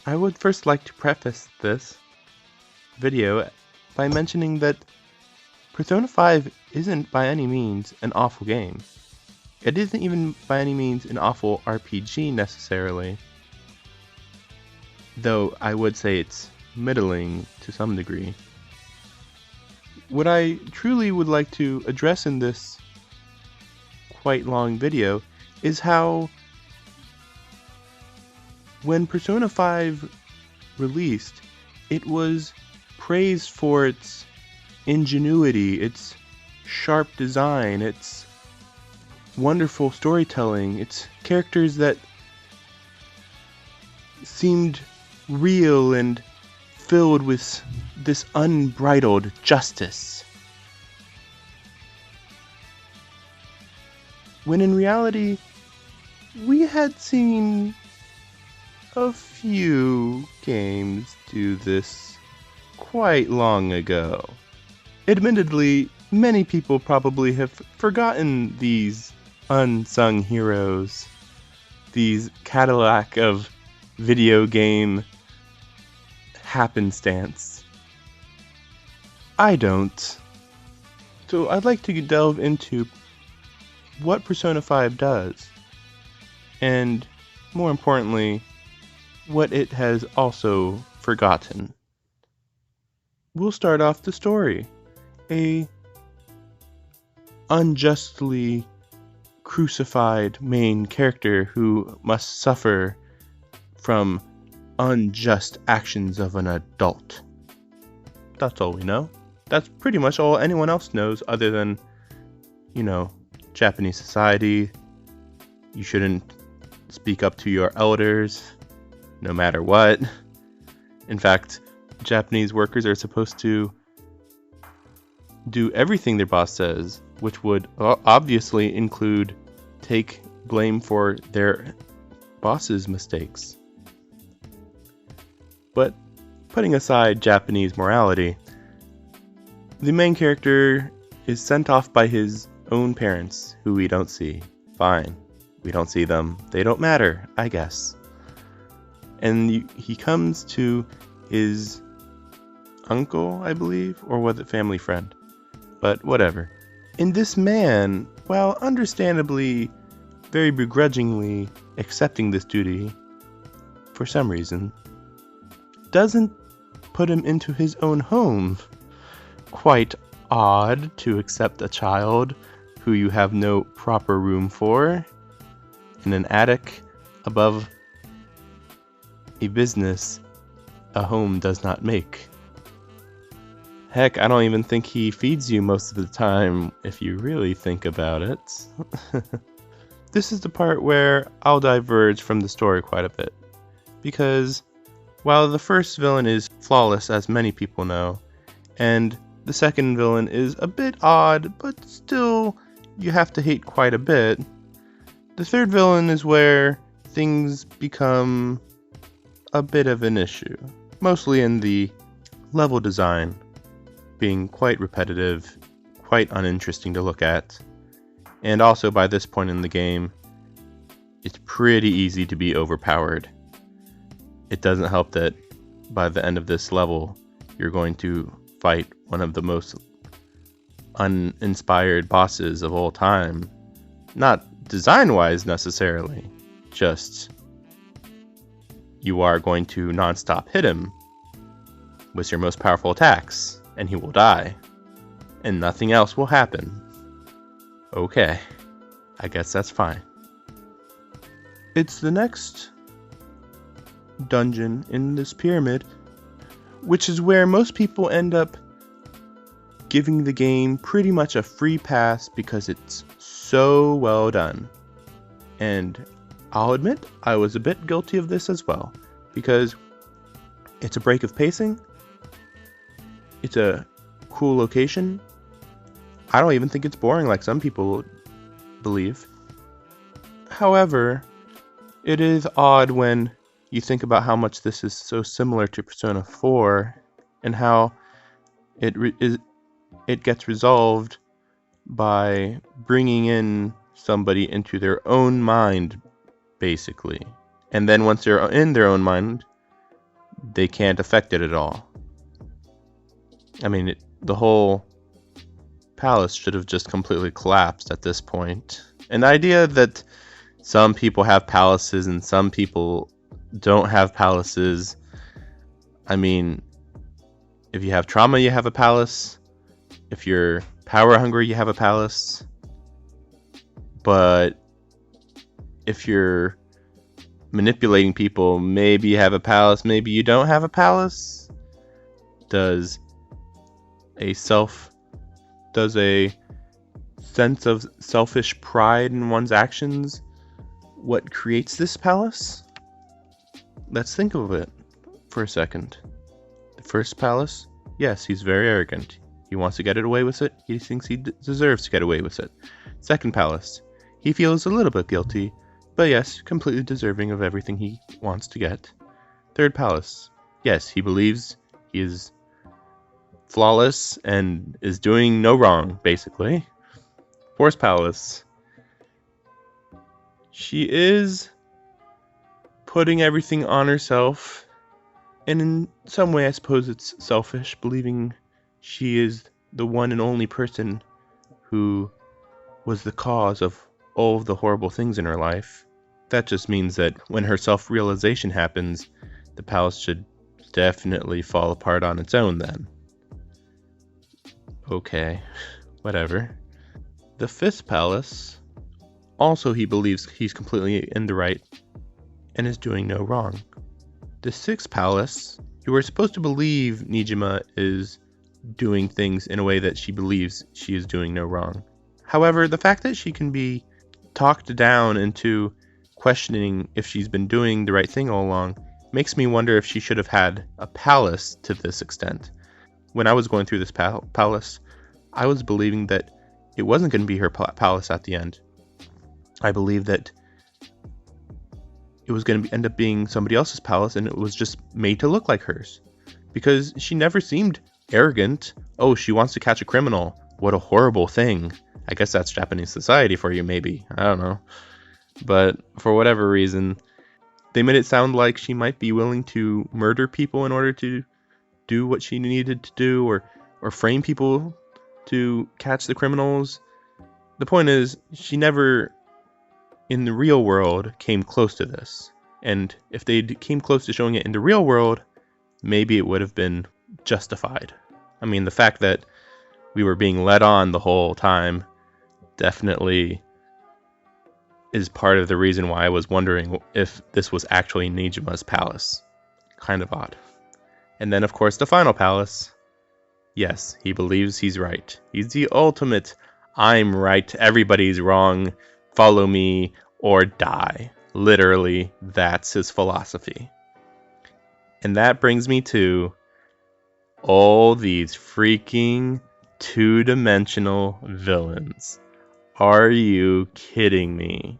I would first like to preface this video by mentioning that Persona 5 isn't by any means an awful game. It isn't even by any means an awful RPG necessarily, though I would say it's middling to some degree. What I truly would like to address in this quite long video is how when Persona 5 released, it was praised for its ingenuity, its sharp design, its wonderful storytelling, its characters that seemed real and filled with this unbridled justice. When in reality, we had seen a few games do this quite long ago. Admittedly, many people probably have forgotten these unsung heroes, these Cadillac of video game happenstance. I don't. So I'd like to delve into what Persona 5 does, and more importantly, what it has also forgotten. We'll start off the story. A unjustly crucified main character who must suffer from unjust actions of an adult. That's all we know. That's pretty much all anyone else knows other than, Japanese society. You shouldn't speak up to your elders, no matter what. In fact, Japanese workers are supposed to do everything their boss says, which would obviously include take blame for their boss's mistakes. But putting aside Japanese morality, the main character is sent off by his own parents, who we don't see. Fine, we don't see them. They don't matter, I guess. And he comes to his uncle, I believe, or was it family friend? But whatever. And this man, while understandably, very begrudgingly accepting this duty, for some reason, doesn't put him into his own home. Quite odd to accept a child who you have no proper room for in an attic above a business a home does not make. Heck, I don't even think he feeds you most of the time, if you really think about it. This is the part where I'll diverge from the story quite a bit, because while the first villain is flawless, as many people know, and the second villain is a bit odd, but still you have to hate quite a bit, the third villain is where things become a bit of an issue, mostly in the level design being quite repetitive, quite uninteresting to look at, and also by this point in the game, it's pretty easy to be overpowered. It doesn't help that by the end of this level, you're going to fight one of the most uninspired bosses of all time. Not design-wise necessarily, just you are going to non-stop hit him with your most powerful attacks, and he will die, and nothing else will happen. Okay, I guess that's fine. It's the next dungeon in this pyramid, which is where most people end up giving the game pretty much a free pass because it's so well done. And I'll admit, I was a bit guilty of this as well, because it's a break of pacing, it's a cool location, I don't even think it's boring like some people believe. However, it is odd when you think about how much this is so similar to Persona 4 and how it gets resolved by bringing in somebody into their own mind, basically. And then once they're in their own mind, they can't affect it at all. I mean, the whole palace should have just completely collapsed at this point. And the idea that some people have palaces and some people don't have palaces, I mean, if you have trauma, you have a palace. If you're power hungry, you have a palace. But if you're manipulating people, maybe you have a palace, maybe you don't have a palace. Does a sense of selfish pride in one's actions what creates this palace? Let's think of it for a second. The first palace, yes, he's very arrogant. He wants to get it away with it. He thinks he deserves to get away with it. Second palace, he feels a little bit guilty, but yes, completely deserving of everything he wants to get. Third palace, yes, he believes he is flawless and is doing no wrong, basically. Fourth palace, she is putting everything on herself, and in some way I suppose it's selfish, believing she is the one and only person who was the cause of all of the horrible things in her life. That just means that when her self-realization happens, the palace should definitely fall apart on its own then. Okay, whatever. The fifth palace, also he believes he's completely in the right and is doing no wrong. The sixth palace, you are supposed to believe Nijima is doing things in a way that she believes she is doing no wrong. However, the fact that she can be talked down into questioning if she's been doing the right thing all along makes me wonder if she should have had a palace to this extent. When I was going through this palace, I was believing that it wasn't going to be her palace at the end. I believed that it was going to end up being somebody else's palace, and it was just made to look like hers. Because she never seemed arrogant. Oh, she wants to catch a criminal. What a horrible thing. I guess that's Japanese society for you, maybe. I don't know. But for whatever reason, they made it sound like she might be willing to murder people in order to do what she needed to do, or frame people to catch the criminals. The point is, she never, in the real world, came close to this. And if they came close to showing it in the real world, maybe it would have been justified. I mean, the fact that we were being led on the whole time definitely is part of the reason why I was wondering if this was actually Nijima's palace. Kind of odd. And then, of course, the final palace. Yes, he believes he's right. He's the ultimate, I'm right, everybody's wrong, follow me or die. Literally, that's his philosophy. And that brings me to all these freaking two-dimensional villains. Are you kidding me?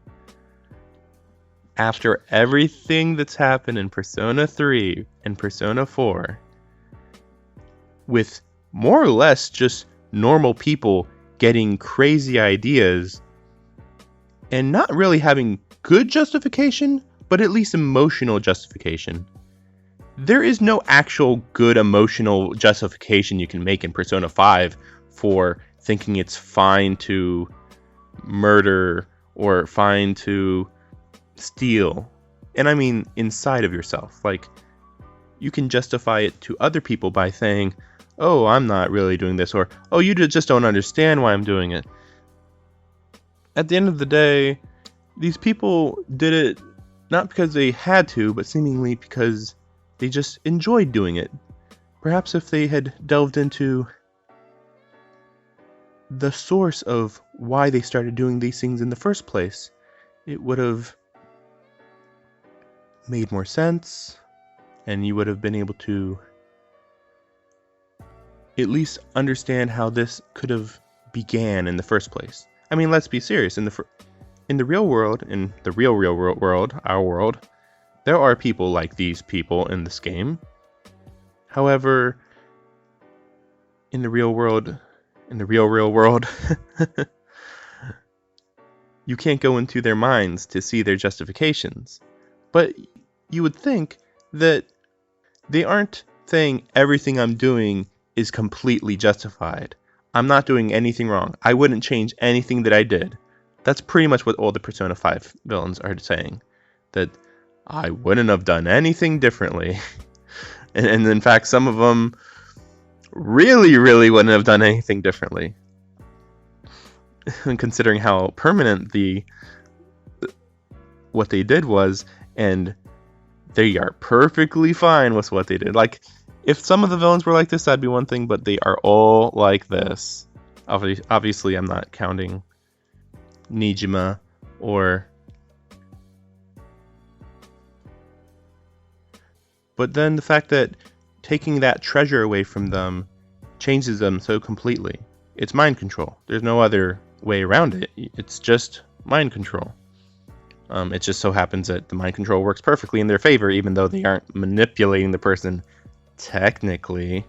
After everything that's happened in Persona 3 and Persona 4, with more or less just normal people getting crazy ideas and not really having good justification, but at least emotional justification. There is no actual good emotional justification you can make in Persona 5 for thinking it's fine to murder or fine to steal. And I mean inside of yourself. Like, you can justify it to other people by saying, oh, I'm not really doing this, or, oh, you just don't understand why I'm doing it. At the end of the day, these people did it not because they had to, but seemingly because they just enjoyed doing it. Perhaps if they had delved into the source of why they started doing these things in the first place, it would have made more sense, and you would have been able to at least understand how this could have began in the first place. I mean, let's be serious. In the real world, in the real world, our world, there are people like these people in this game. However, in the real world, you can't go into their minds to see their justifications. But you would think that They aren't saying everything I'm doing is completely justified. I'm not doing anything wrong. I wouldn't change anything that I did. That's pretty much what all the Persona 5 villains are saying. That I wouldn't have done anything differently. and in fact, some of them really wouldn't have done anything differently. Considering how permanent what they did was, and they are perfectly fine with what they did. Like, if some of the villains were like this, that'd be one thing, but they are all like this. Obviously, I'm not counting Nijima But then the fact that taking that treasure away from them changes them so completely. It's mind control. There's no other way around it. It's just mind control. It just so happens that the mind control works perfectly in their favor, even though they aren't manipulating the person technically.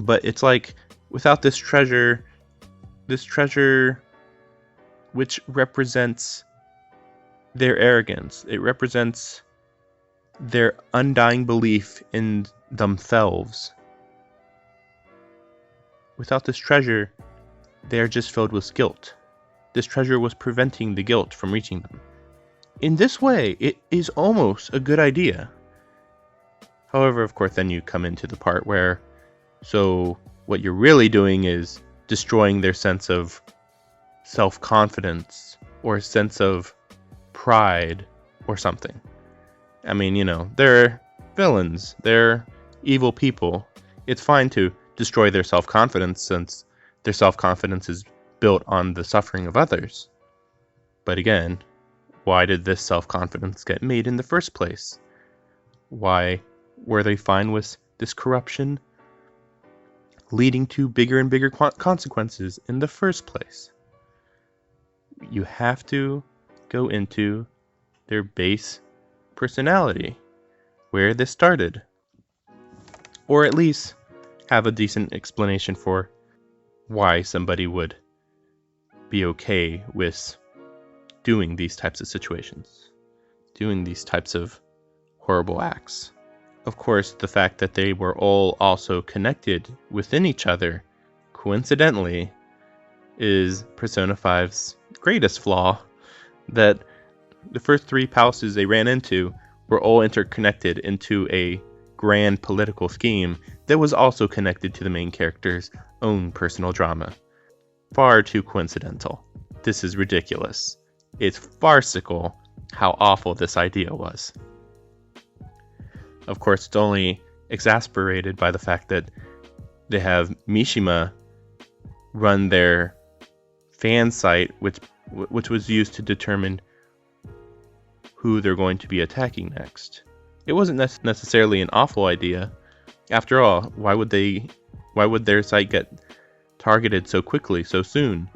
But it's like, without this treasure which represents their arrogance, it represents their undying belief in themselves. Without this treasure, they are just filled with guilt. This treasure was preventing the guilt from reaching them. In this way, it is almost a good idea. However, of course, then you come into the part where, so what you're really doing is destroying their sense of self-confidence or sense of pride or something. I mean, they're villains. They're evil people. It's fine to destroy their self-confidence, since their self-confidence is built on the suffering of others. But again, why did this self-confidence get made in the first place? Why were they fine with this corruption leading to bigger and bigger consequences in the first place? You have to go into their base personality, where this started. Or at least have a decent explanation for why somebody would be okay with doing these types of situations, doing these types of horrible acts. Of course, the fact that they were all also connected within each other, coincidentally, is Persona 5's greatest flaw, that the first 3 palaces they ran into were all interconnected into a grand political scheme that was also connected to the main character's own personal drama. Far too coincidental. This is ridiculous. It's farcical how awful this idea was. Of course, it's only exasperated by the fact that they have Mishima run their fan site, which was used to determine who they're going to be attacking next. It wasn't necessarily an awful idea. After all, why would their site get targeted so quickly, so soon?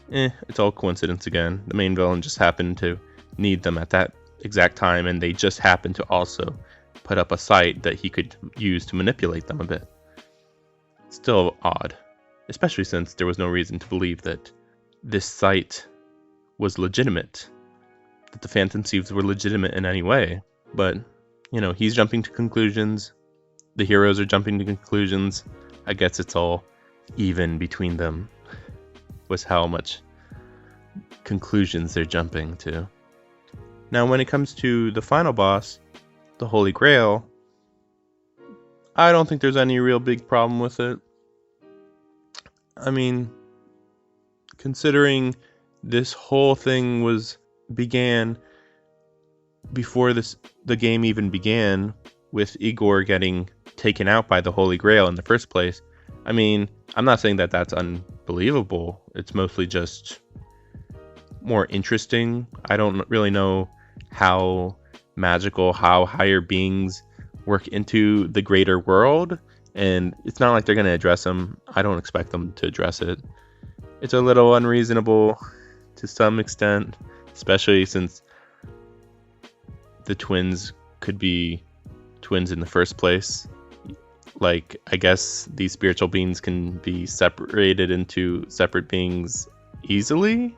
It's all coincidence again. The main villain just happened to need them at that exact time, and they just happened to also put up a site that he could use to manipulate them a bit. Still odd, especially since there was no reason to believe that this site was legitimate, that the Phantom Thieves were legitimate in any way. But, he's jumping to conclusions. The heroes are jumping to conclusions. I guess it's all even between them, was how much conclusions they're jumping to. Now, when it comes to the final boss, the Holy Grail, I don't think there's any real big problem with it. I mean, considering this whole thing began before the game even began, with Igor getting taken out by the Holy Grail in the first place. I mean, I'm not saying that that's unbelievable. It's mostly just more interesting. I don't really know how magical, how higher beings work into the greater world, and it's not like they're going to address them. I don't expect them to address it. It's a little unreasonable to some extent, especially since the twins could be twins in the first place. Like, I guess these spiritual beings can be separated into separate beings easily?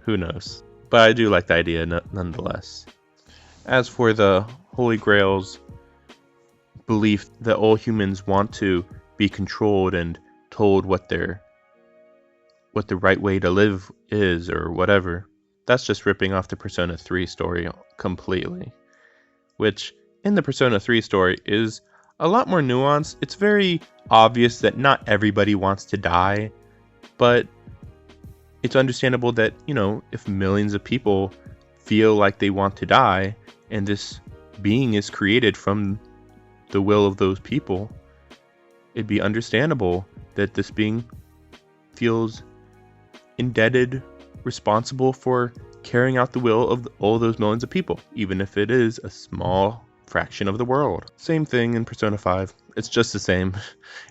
Who knows? But I do like the idea nonetheless. As for the Holy Grail's belief that all humans want to be controlled and told what the right way to live is or whatever. That's just ripping off the Persona 3 story completely, which in the Persona 3 story is a lot more nuanced. It's very obvious that not everybody wants to die, but it's understandable that, if millions of people feel like they want to die, and this being is created from the will of those people, it'd be understandable that this being feels indebted, responsible for carrying out the will of all those millions of people, even if it is a small fraction of the world. Same thing in Persona 5. It's just the same.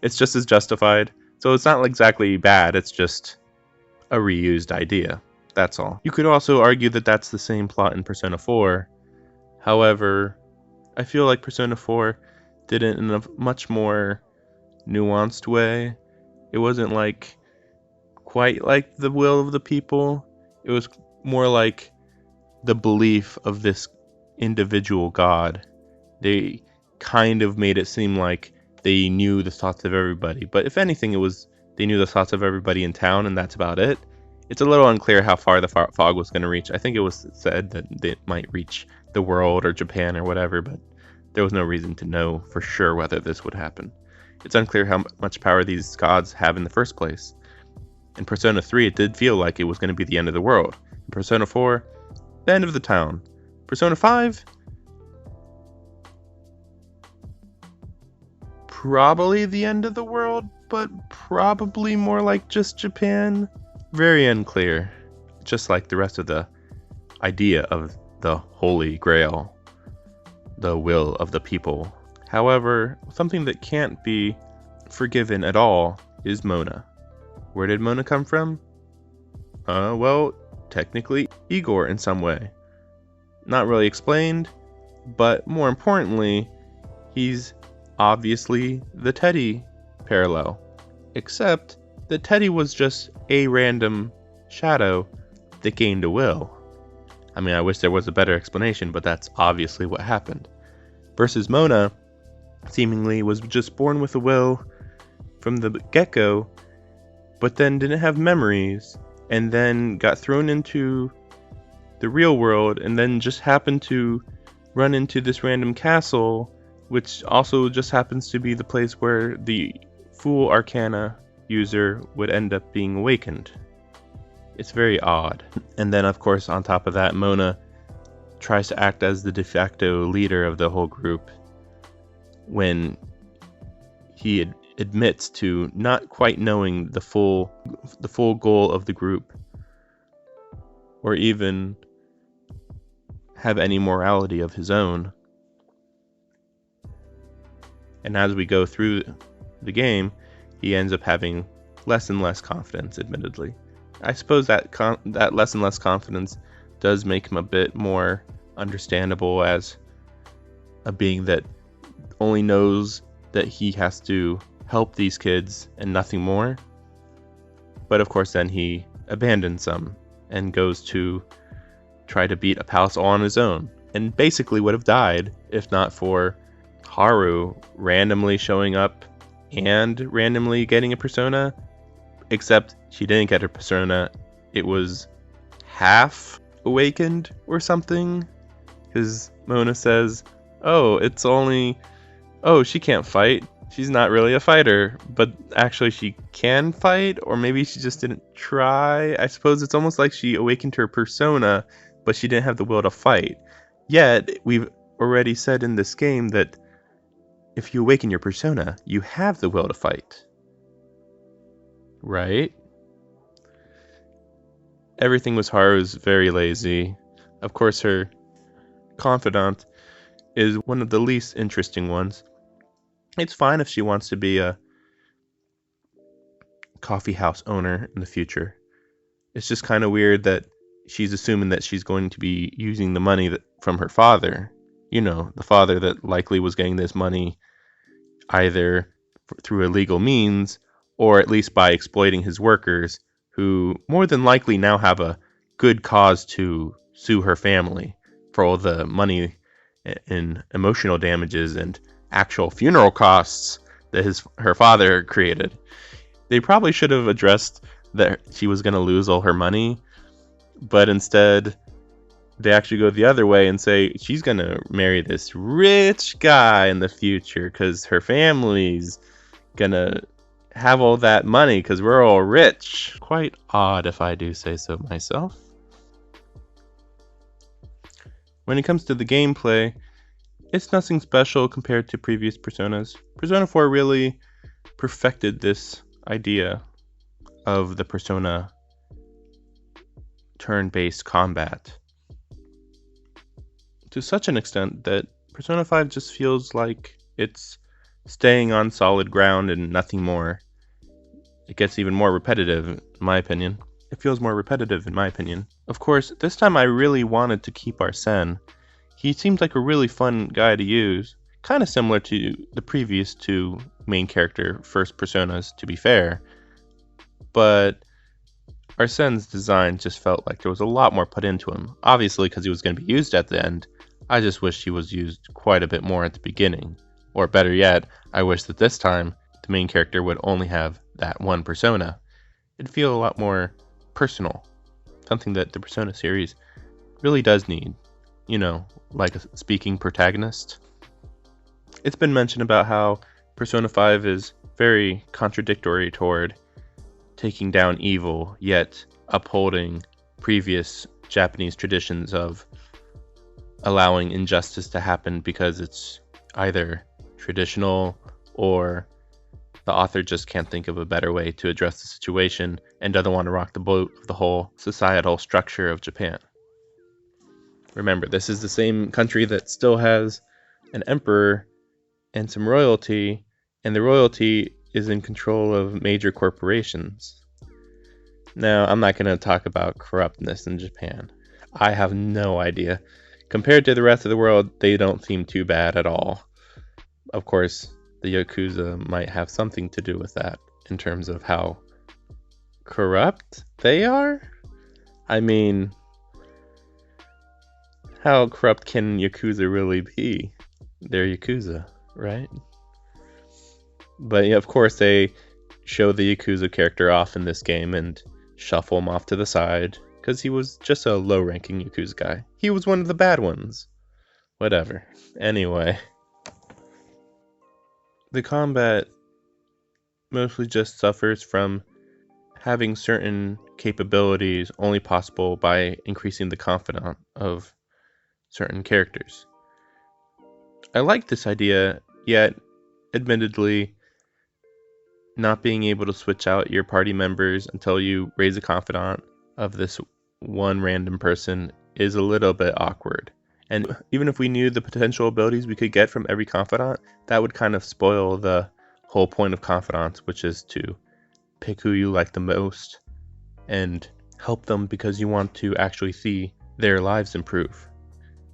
It's just as justified. So it's not exactly bad, it's just a reused idea. That's all. You could also argue that that's the same plot in Persona 4. However, I feel like Persona 4 did it in a much more nuanced way. It wasn't quite like the will of the people. It was more like the belief of this individual god. They kind of made it seem like they knew the thoughts of everybody, but if anything, it was they knew the thoughts of everybody in town, and that's about it. It's a little unclear how far the fog was going to reach. I think it was said that it might reach the world or Japan or whatever, but there was no reason to know for sure whether this would happen. It's unclear how much power these gods have in the first place. In Persona 3, it did feel like it was going to be the end of the world. In Persona 4, the end of the town. Persona 5, probably the end of the world, but probably more like just Japan. Very unclear. Just like the rest of the idea of the Holy Grail, the will of the people. However, something that can't be forgiven at all is Mona. Where did Mona come from? Well, technically Igor in some way. Not really explained, but more importantly, he's obviously the Teddy parallel. Except that Teddy was just a random shadow that gained a will. I mean, I wish there was a better explanation, but that's obviously what happened. Versus Mona, seemingly was just born with a will from the get-go, but then didn't have memories, and then got thrown into the real world, and then just happened to run into this random castle, which also just happens to be the place where the Fool Arcana user would end up being awakened. It's very odd. And then, of course, on top of that, Mona tries to act as the de facto leader of the whole group when he admits to not quite knowing the full goal of the group, or even have any morality of his own. And as we go through the game, he ends up having less and less confidence, admittedly. I suppose that less and less confidence does make him a bit more understandable as a being that only knows that he has to help these kids and nothing more. But of course then he abandons them and goes to try to beat a palace all on his own, and basically would have died if not for Haru randomly showing up and randomly getting a persona, except she didn't get her persona. It was half awakened or something, because Mona says, she can't fight. She's not really a fighter, but actually she can fight, or maybe she just didn't try. I suppose it's almost like she awakened her persona, but she didn't have the will to fight. Yet, we've already said in this game that if you awaken your persona, you have the will to fight. Right? Everything with Haru is very lazy. Of course, her confidant is one of the least interesting ones. It's fine if she wants to be a coffee house owner in the future. It's just kind of weird that she's assuming that she's going to be using the money from her father. You know, the father that likely was getting this money either through illegal means or at least by exploiting his workers, who more than likely now have a good cause to sue her family for all the money in emotional damages and actual funeral costs that her father created. They probably should have addressed that she was going to lose all her money, but instead they actually go the other way and say she's going to marry this rich guy in the future because her family's going to have all that money because we're all rich. Quite odd, if I do say so myself. When it comes to the gameplay, it's nothing special compared to previous Personas. Persona 4 really perfected this idea of the Persona turn-based combat to such an extent that Persona 5 just feels like it's staying on solid ground and nothing more. It gets even more repetitive, in my opinion. It feels more repetitive, in my opinion. Of course, this time I really wanted to keep Arsene. He seems like a really fun guy to use, kind of similar to the previous two main character first Personas, to be fair. But Arsene's design just felt like there was a lot more put into him. Obviously, because he was going to be used at the end. I just wish he was used quite a bit more at the beginning. Or better yet, I wish that this time the main character would only have that one persona. It'd feel a lot more personal. Something that the Persona series really does need. You know, like a speaking protagonist. It's been mentioned about how Persona 5 is very contradictory toward taking down evil, yet upholding previous Japanese traditions of allowing injustice to happen because it's either traditional or the author just can't think of a better way to address the situation and doesn't want to rock the boat of the whole societal structure of Japan. Remember, this is the same country that still has an emperor and some royalty, and the royalty is in control of major corporations. Now, I'm not going to talk about corruptness in Japan. I have no idea. Compared to the rest of the world, they don't seem too bad at all. Of course, the Yakuza might have something to do with that in terms of how corrupt they are. I mean, how corrupt can Yakuza really be? They're Yakuza, right? But yeah, of course, they show the Yakuza character off in this game and shuffle him off to the side because he was just a low-ranking Yakuza guy. He was one of the bad ones. Whatever. Anyway. The combat mostly just suffers from having certain capabilities only possible by increasing the confidant of certain characters. I like this idea, yet, admittedly, not being able to switch out your party members until you raise a confidant of this one random person is a little bit awkward. And even if we knew the potential abilities we could get from every confidant, that would kind of spoil the whole point of confidants, which is to pick who you like the most and help them because you want to actually see their lives improve.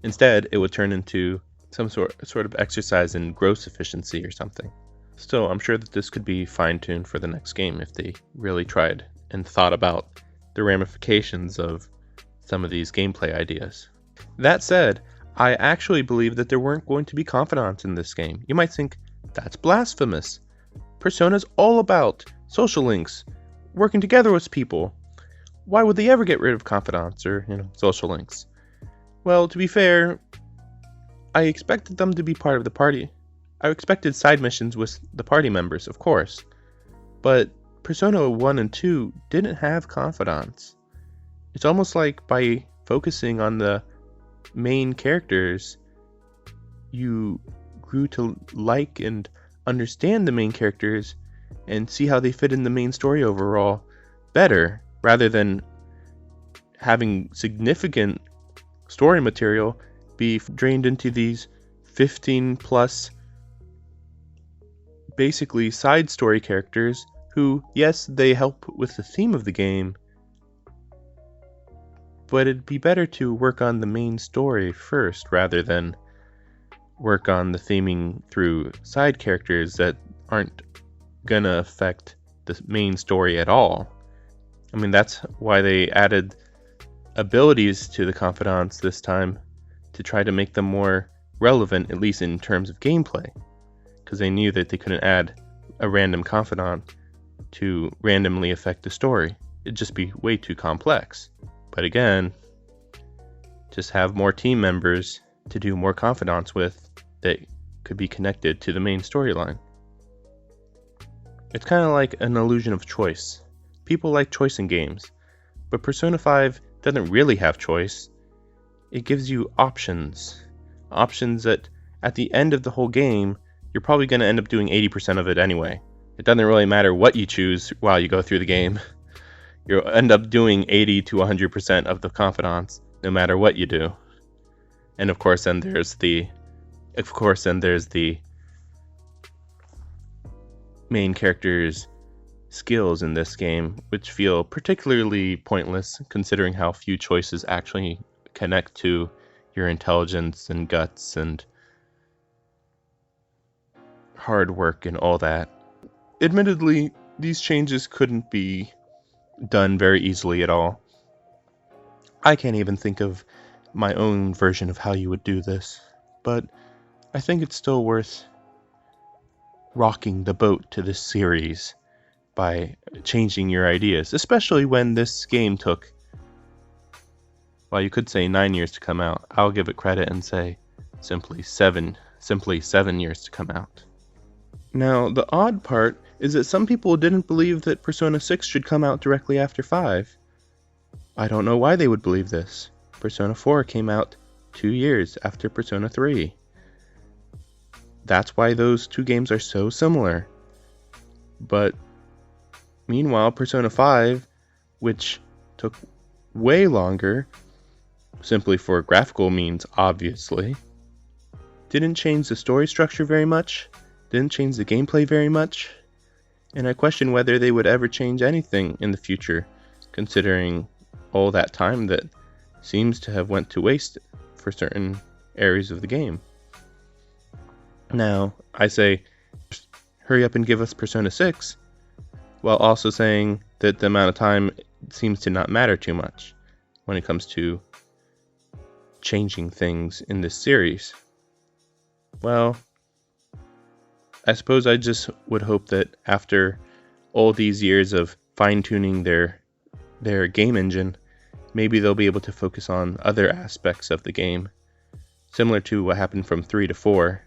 Instead, it would turn into some sort of exercise in gross efficiency or something. Still, I'm sure that this could be fine-tuned for the next game if they really tried and thought about the ramifications of some of these gameplay ideas. That said, I actually believe that there weren't going to be confidants in this game. You might think, that's blasphemous. Persona's all about social links, working together with people. Why would they ever get rid of confidants or, social links? Well, to be fair, I expected them to be part of the party. I expected side missions with the party members, of course. But Persona 1 and 2 didn't have confidants. It's almost like by focusing on the main characters, you grew to like and understand the main characters and see how they fit in the main story overall better, rather than having significant story material be drained into these 15 plus basically side story characters who, yes, they help with the theme of the game, but it'd be better to work on the main story first rather than work on the theming through side characters that aren't gonna affect the main story at all. I mean, that's why they added abilities to the confidants this time, to try to make them more relevant, at least in terms of gameplay, because they knew that they couldn't add a random confidant to randomly affect the story. It'd just be way too complex. But again, just have more team members to do more confidants with that could be connected to the main storyline. It's kind of like an illusion of choice. People like choice in games, but Persona 5 doesn't really have choice. It gives you options. Options that at the end of the whole game, you're probably going to end up doing 80% of it anyway. It doesn't really matter what you choose while you go through the game. You'll end up doing 80 to 100% of the confidants, no matter what you do. And of course, then there's the main character's skills in this game, which feel particularly pointless considering how few choices actually connect to your intelligence and guts and hard work and all that. Admittedly, these changes couldn't be done very easily at all. I can't even think of my own version of how you would do this, but I think it's still worth rocking the boat to this series by changing your ideas, especially when this game took, well, you could say 9 years to come out. I'll give it credit and say simply 7 years to come out. Now, the odd part is that some people didn't believe that Persona 6 should come out directly after 5. I don't know why they would believe this. Persona 4 came out 2 years after Persona 3. That's why those two games are so similar. But meanwhile, Persona 5, which took way longer, simply for graphical means, obviously, didn't change the story structure very much, didn't change the gameplay very much, and I question whether they would ever change anything in the future, considering all that time that seems to have went to waste for certain areas of the game. Now, I say, hurry up and give us Persona 6, while also saying that the amount of time seems to not matter too much when it comes to changing things in this series. Well, I suppose I just would hope that after all these years of fine-tuning their game engine, maybe they'll be able to focus on other aspects of the game, similar to what happened from 3 to 4,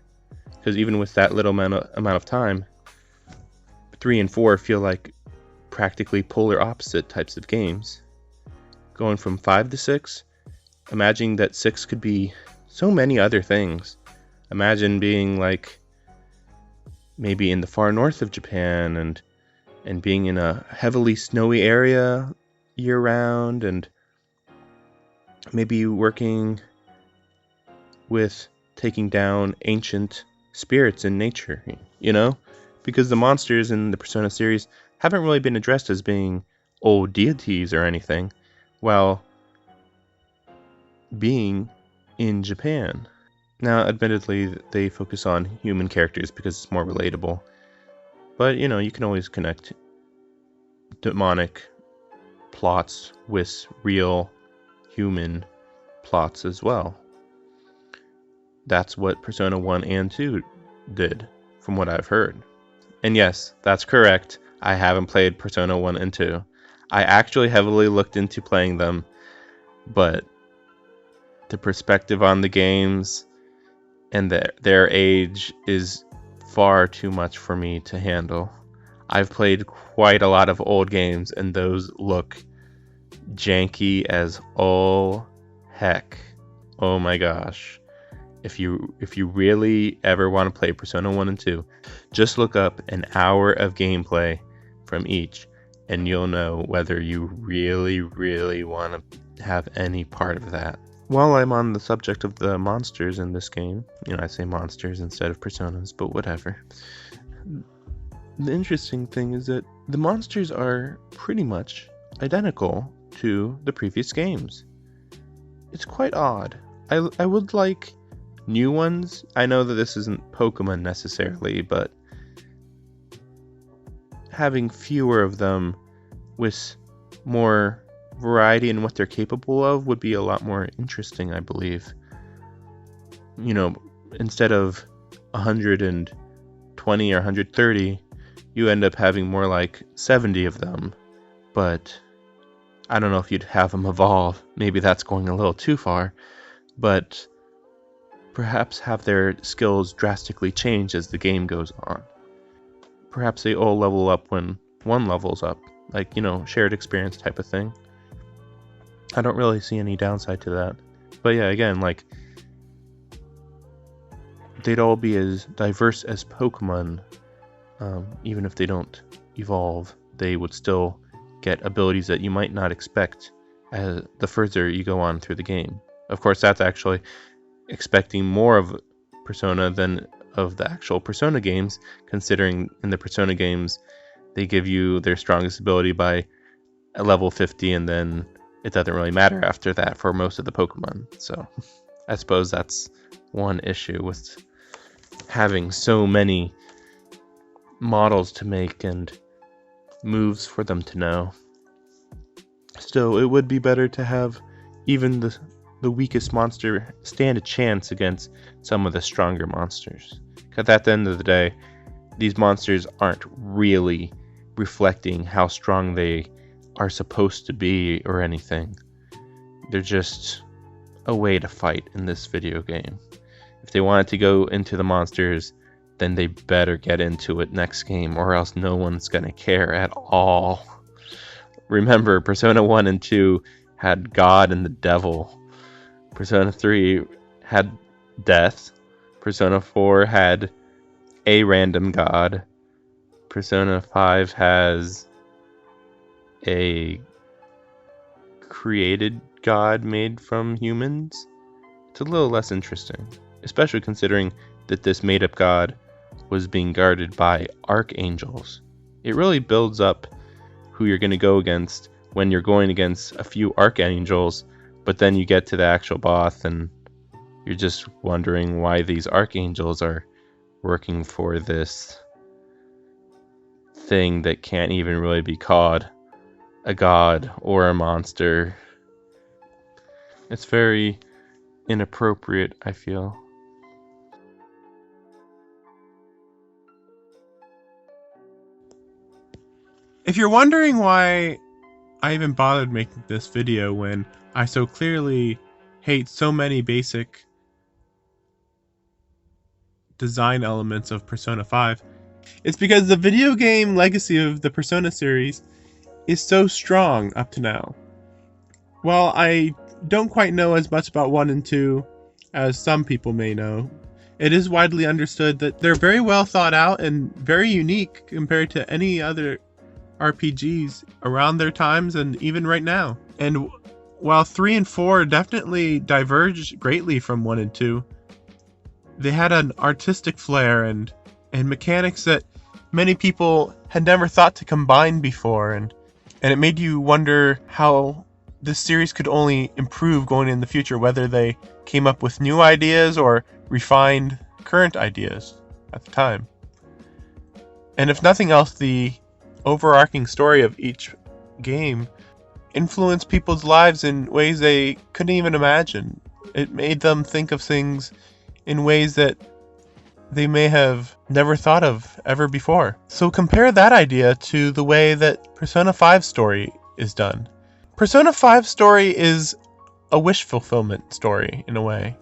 because even with that little amount of time, 3 and 4 feel like practically polar opposite types of games. Going from 5 to 6, imagining that 6 could be so many other things. Imagine being like maybe in the far north of Japan and being in a heavily snowy area year round, and maybe working with taking down ancient spirits in nature, you know? Because the monsters in the Persona series haven't really been addressed as being old deities or anything, while being in Japan. Now, admittedly, they focus on human characters because it's more relatable. But, you know, you can always connect demonic plots with real human plots as well. That's what Persona 1 and 2 did, from what I've heard. And yes, that's correct. I haven't played Persona 1 and 2. I actually heavily looked into playing them, but the perspective on the games and their age is far too much for me to handle. I've played quite a lot of old games, and those look janky as all heck. Oh my gosh. If you really ever want to play Persona 1 and 2, just look up an hour of gameplay from each, and you'll know whether you really, really want to have any part of that. While I'm on the subject of the monsters in this game, I say monsters instead of personas, but whatever. The interesting thing is that the monsters are pretty much identical to the previous games. It's quite odd. I would like new ones. I know that this isn't Pokemon necessarily, but having fewer of them with more variety in what they're capable of would be a lot more interesting, I believe. instead of 120 or 130, you end up having more like 70 of them. But I don't know if you'd have them evolve. Maybe that's going a little too far. But perhaps have their skills drastically change as the game goes on. Perhaps they all level up when one levels up. Like, shared experience type of thing. I don't really see any downside to that. But yeah, again, like, they'd all be as diverse as Pokemon. Even if they don't evolve, they would still get abilities that you might not expect as the further you go on through the game. Of course, that's actually expecting more of Persona than of the actual Persona games, considering in the Persona games they give you their strongest ability by a level 50, and then it doesn't really matter after that for most of the Pokemon. So I suppose that's one issue with having so many models to make and moves for them to know. Still, it would be better to have even the weakest monster stand a chance against some of the stronger monsters. Because at the end of the day, these monsters aren't really reflecting how strong they are supposed to be or anything. They're just a way to fight in this video game. If they wanted to go into the monsters, then they better get into it next game, or else no one's gonna care at all. Remember, Persona 1 and 2 had God and the Devil. Persona 3 had Death. Persona 4 had a random god. Persona 5 has a created god made from humans. It's a little less interesting, especially considering that this made-up god was being guarded by archangels. It really builds up who you're going to go against when you're going against a few archangels, but then you get to the actual boss and you're just wondering why these archangels are working for this thing that can't even really be called a god or a monster. It's very inappropriate, I feel. If you're wondering why I even bothered making this video when I so clearly hate so many basic design elements of Persona 5, it's because the video game legacy of the Persona series is so strong up to now. While I don't quite know as much about 1 and 2 as some people may know, it is widely understood that they're very well thought out and very unique compared to any other RPGs around their times and even right now. And while 3 and 4 definitely diverged greatly from 1 and 2, they had an artistic flair and mechanics that many people had never thought to combine before, and it made you wonder how this series could only improve going in the future, whether they came up with new ideas or refined current ideas at the time. And if nothing else, the overarching story of each game influenced people's lives in ways they couldn't even imagine. It made them think of things in ways that they may have never thought of ever before. So compare that idea to the way that Persona 5 story is done. Persona 5 story is a wish fulfillment story in a way.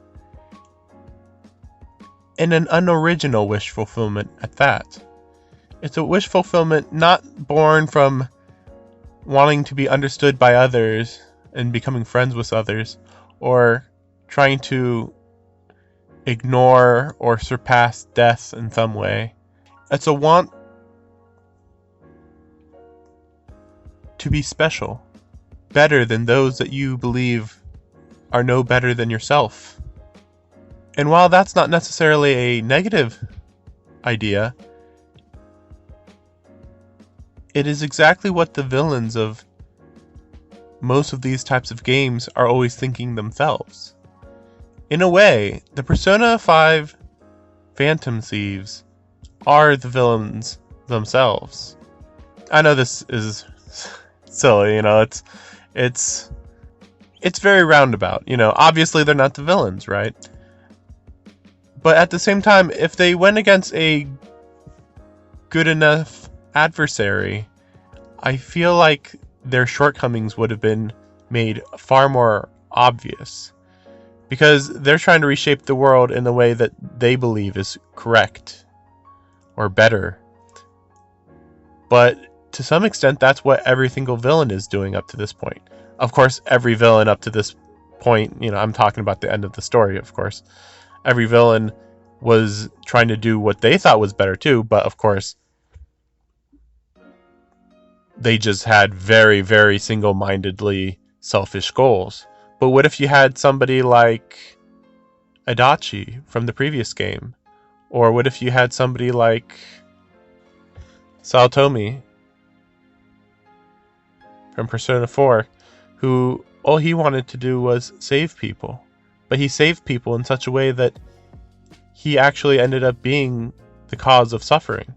And an unoriginal wish fulfillment at that. It's a wish fulfillment not born from wanting to be understood by others and becoming friends with others, or trying to ignore or surpass death in some way. It's a want to be special, better than those that you believe are no better than yourself. And while that's not necessarily a negative idea, it is exactly what the villains of most of these types of games are always thinking themselves. In a way, the Persona 5 Phantom Thieves are the villains themselves. I know this is silly, it's very roundabout. Obviously they're not the villains, right? But at the same time, if they went against a good enough adversary, I feel like their shortcomings would have been made far more obvious. Because they're trying to reshape the world in the way that they believe is correct or better. But to some extent, that's what every single villain is doing up to this point. Of course, every villain up to this point, I'm talking about the end of the story, of course. Every villain was trying to do what they thought was better too, but of course, they just had very, very single-mindedly selfish goals. But what if you had somebody like Adachi from the previous game? Or what if you had somebody like Saotomi from Persona 4, who all he wanted to do was save people. But he saved people in such a way that he actually ended up being the cause of suffering.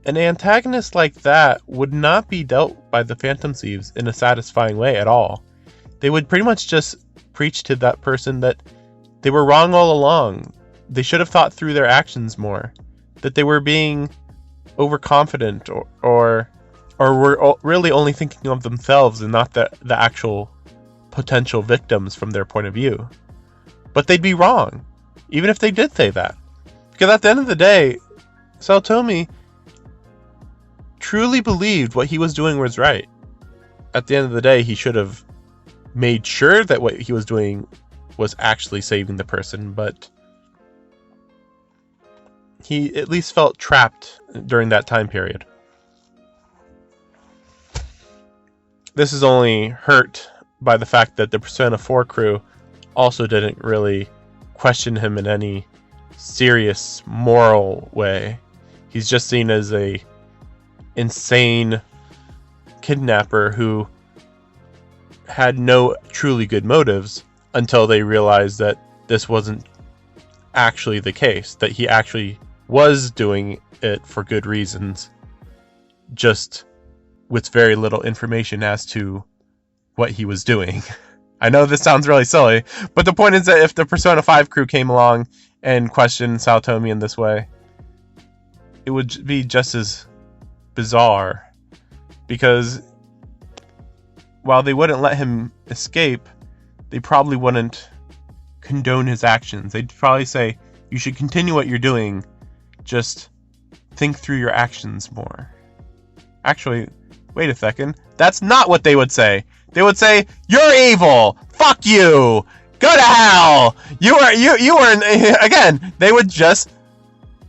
An antagonist like that would not be dealt by the Phantom Thieves in a satisfying way at all. They would pretty much just preach to that person that they were wrong all along. They should have thought through their actions more. That they were being overconfident or were really only thinking of themselves and not the actual potential victims from their point of view. But they'd be wrong, even if they did say that. Because at the end of the day, Saotomi truly believed what he was doing was right. At the end of the day, he should have made sure that what he was doing was actually saving the person, but he at least felt trapped during that time period. This is only hurt by the fact that the Persona 4 crew also didn't really question him in any serious moral way. He's just seen as a insane kidnapper who had no truly good motives until they realized that this wasn't actually the case, that he actually was doing it for good reasons, just with very little information as to what he was doing. I know this sounds really silly, but the point is that if the Persona 5 crew came along and questioned Saotomi in this way, it would be just as bizarre, because while they wouldn't let him escape, they probably wouldn't condone his actions. They'd probably say, you should continue what you're doing, just think through your actions more. Actually, wait a second, that's not what they would say. They would say, you're evil, fuck you, go to hell, you were again, they would just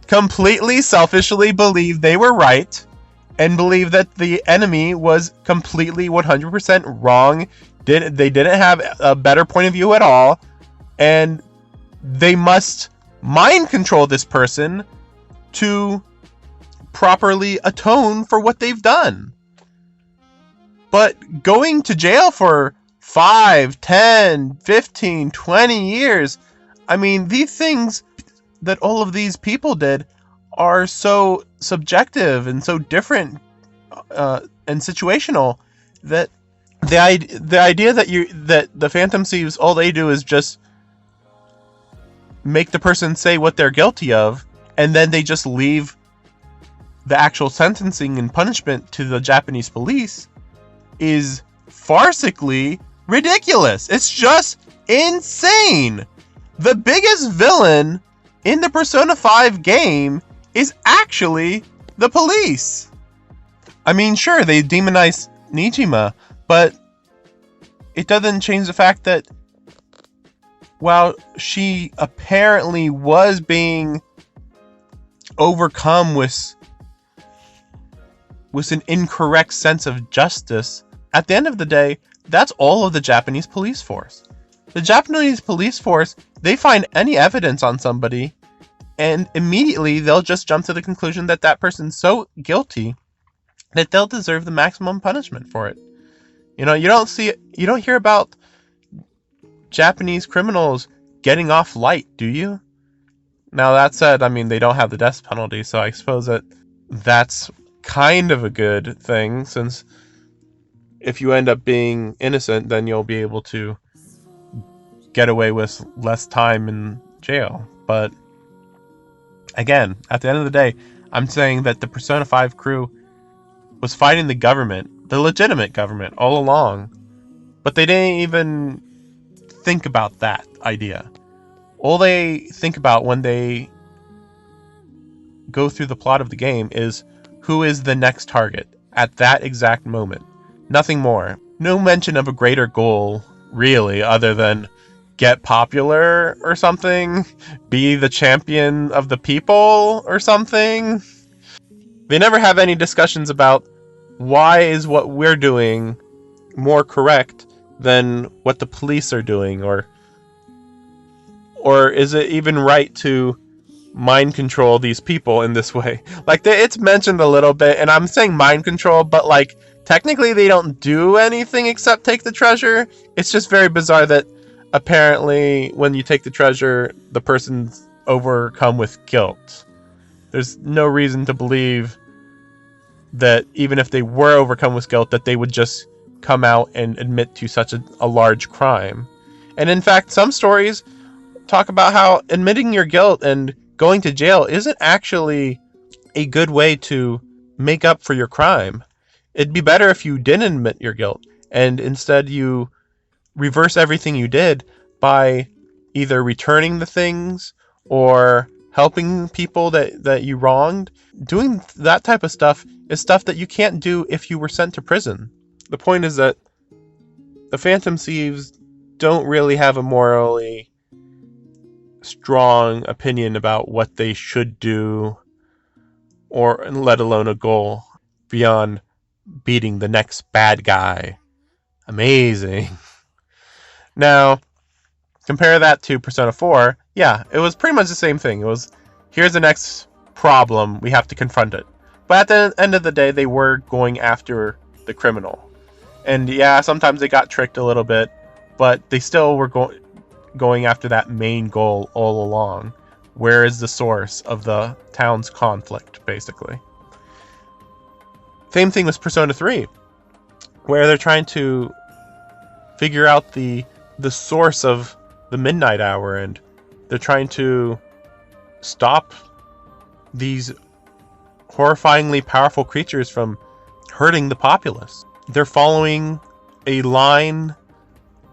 completely selfishly believe they were right and believe that the enemy was completely 100% wrong. They didn't have a better point of view at all, and they must mind control this person to properly atone for what they've done. But going to jail for 5, 10, 15, 20 years, I mean, these things that all of these people did are so subjective and so different and situational that the idea that the Phantom Thieves, all they do is just make the person say what they're guilty of, and then they just leave the actual sentencing and punishment to the Japanese police, is farcically ridiculous. It's just insane. The biggest villain in the Persona 5 game is actually the police. I mean, sure, they demonize Nijima, but it doesn't change the fact that while she apparently was being overcome with an incorrect sense of justice, at the end of the day, that's all of the Japanese police force. The Japanese police force, they find any evidence on somebody, and immediately they'll just jump to the conclusion that that person's so guilty that they'll deserve the maximum punishment for it. You know, you don't hear about Japanese criminals getting off light, do you? Now, that said, I mean, they don't have the death penalty, so I suppose that's kind of a good thing, since if you end up being innocent, then you'll be able to get away with less time in jail. But again, at the end of the day, I'm saying that the Persona 5 crew was fighting the government, the legitimate government, all along. But they didn't even think about that idea. All they think about when they go through the plot of the game is who is the next target at that exact moment. Nothing more. No mention of a greater goal, really, other than get popular or something, be the champion of the people or something. They never have any discussions about why is what we're doing more correct than what the police are doing, or is it even right to mind control these people in this way? Like, it's mentioned a little bit, and I'm saying mind control, but like technically they don't do anything except take the treasure. It's just very bizarre that apparently when you take the treasure, the person's overcome with guilt. There's no reason to believe that even if they were overcome with guilt, that they would just come out and admit to such a large crime. And in fact, some stories talk about how admitting your guilt and going to jail isn't actually a good way to make up for your crime. It'd be better if you didn't admit your guilt, and instead you reverse everything you did by either returning the things or helping people that you wronged. Doing that type of stuff is stuff that you can't do if you were sent to prison. The point is that the Phantom Thieves don't really have a morally strong opinion about what they should do, or let alone a goal beyond beating the next bad guy. Amazing. Now, compare that to Persona 4. Yeah, it was pretty much the same thing. It was, here's the next problem, we have to confront it. But at the end of the day, they were going after the criminal. And yeah, sometimes they got tricked a little bit, but they still were going after that main goal all along. Where is the source of the town's conflict, basically? Same thing with Persona 3, where they're trying to figure out the source of the midnight hour, and they're trying to stop these horrifyingly powerful creatures from hurting the populace. They're following a line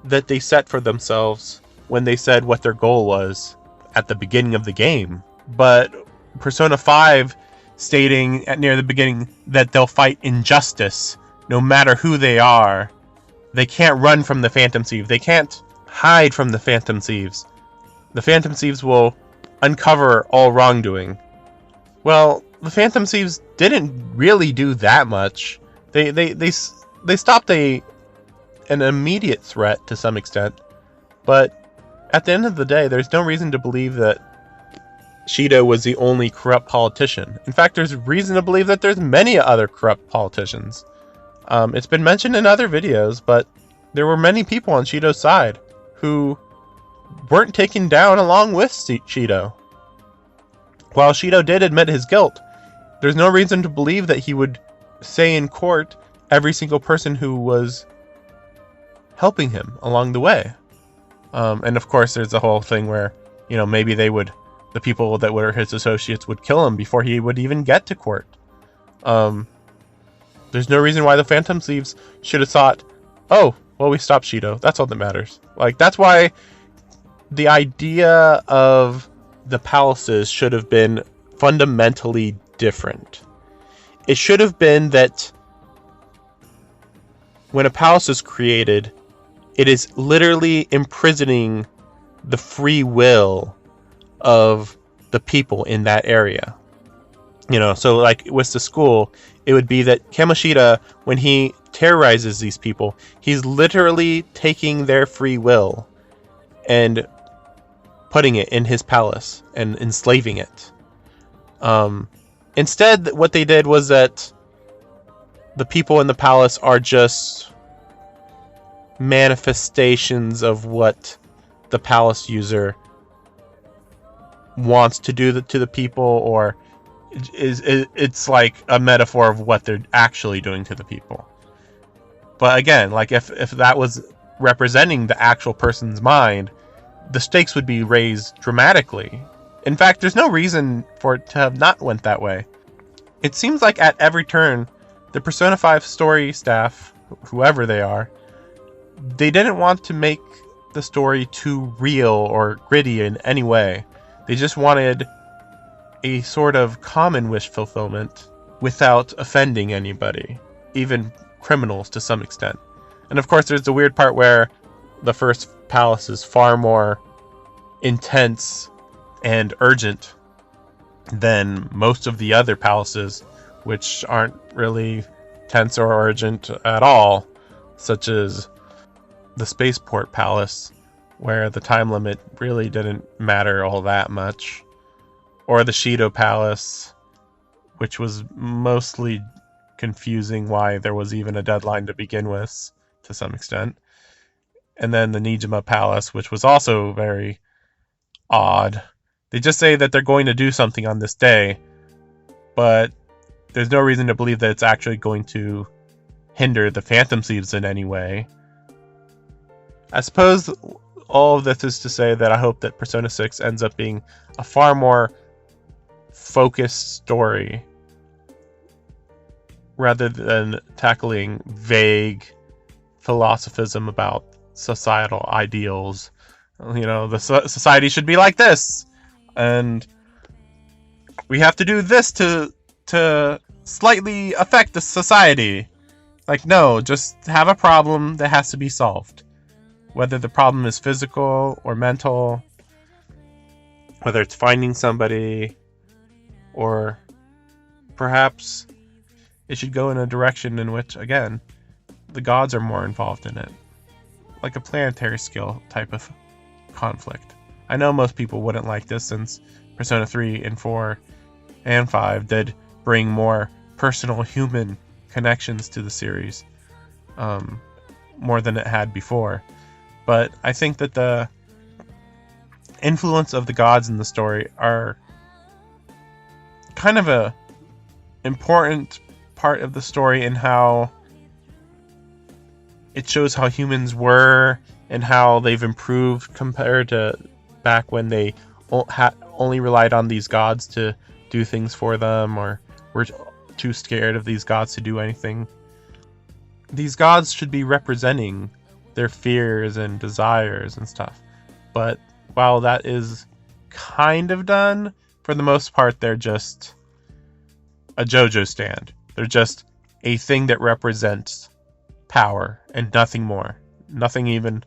that they set for themselves when they said what their goal was at the beginning of the game. But Persona 5 stating near the beginning that they'll fight injustice no matter who they are. They can't run from the Phantom Thieves. They can't hide from the Phantom Thieves. The Phantom Thieves will uncover all wrongdoing. Well, the Phantom Thieves didn't really do that much. They stopped an immediate threat to some extent, but at the end of the day, there's no reason to believe that Shido was the only corrupt politician. In fact, there's reason to believe that there's many other corrupt politicians. It's been mentioned in other videos, but there were many people on Shido's side who weren't taken down along with Shido. While Shido did admit his guilt, there's no reason to believe that he would say in court every single person who was helping him along the way. And of course, there's the whole thing where, maybe the people that were his associates would kill him before he would even get to court. There's no reason why the Phantom Thieves should have thought, oh, well, we stopped Shido. That's all that matters. Like, that's why the idea of the palaces should have been fundamentally different. It should have been that when a palace is created, it is literally imprisoning the free will of the people in that area. So like with the school, it would be that Kamoshida, when he terrorizes these people, he's literally taking their free will and putting it in his palace and enslaving it. Instead, what they did was that the people in the palace are just manifestations of what the palace user wants to do to the people, or it's like a metaphor of what they're actually doing to the people. But again, like if that was representing the actual person's mind, the stakes would be raised dramatically. In fact, there's no reason for it to have not went that way. It seems like at every turn, the Persona 5 story staff, whoever they are, they didn't want to make the story too real or gritty in any way. They just wanted a sort of common wish fulfillment without offending anybody, even criminals to some extent. And of course, there's the weird part where the first palace is far more intense and urgent than most of the other palaces, which aren't really tense or urgent at all, such as the Spaceport Palace, where the time limit really didn't matter all that much, or the Shido Palace, which was mostly confusing why there was even a deadline to begin with, to some extent, and then the Nijima Palace, which was also very odd. They just say that they're going to do something on this day, but there's no reason to believe that it's actually going to hinder the Phantom Thieves in any way. I suppose all of this is to say that I hope that Persona 6 ends up being a far more focused story rather than tackling vague philosophism about societal ideals. You know, the society should be like this, and we have to do this to slightly affect the society. Like, no, just have a problem that has to be solved. Whether the problem is physical or mental, whether it's finding somebody, or perhaps it should go in a direction in which, again, the gods are more involved in it. Like a planetary scale type of conflict. I know most people wouldn't like this, since Persona 3 and 4 and 5 did bring more personal human connections to the series, more than it had before. But I think that the influence of the gods in the story are kind of a important part of the story, in how it shows how humans were and how they've improved compared to back when they only relied on these gods to do things for them, or were too scared of these gods to do anything. These gods should be representing their fears and desires and stuff. But while that is kind of done, for the most part, they're just a JoJo stand. They're just a thing that represents power and nothing more. Nothing even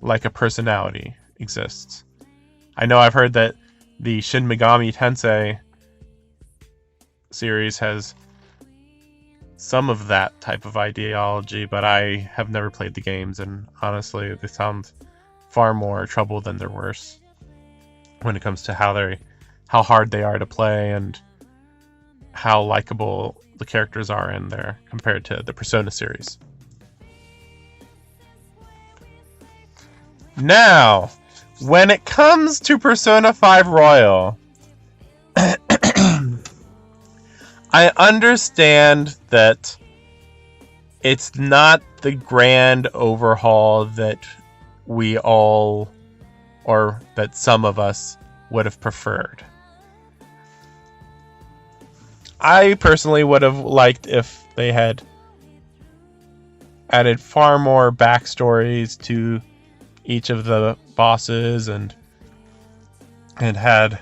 like a personality exists. I know I've heard that the Shin Megami Tensei series has some of that type of ideology, but I have never played the games, and honestly, they sound far more trouble than they're worse when it comes to how hard they are to play and how likable the characters are in there compared to the Persona series. Now, when it comes to Persona 5 Royal, I understand that it's not the grand overhaul that we all, or that some of us, would have preferred. I personally would have liked if they had added far more backstories to each of the bosses and had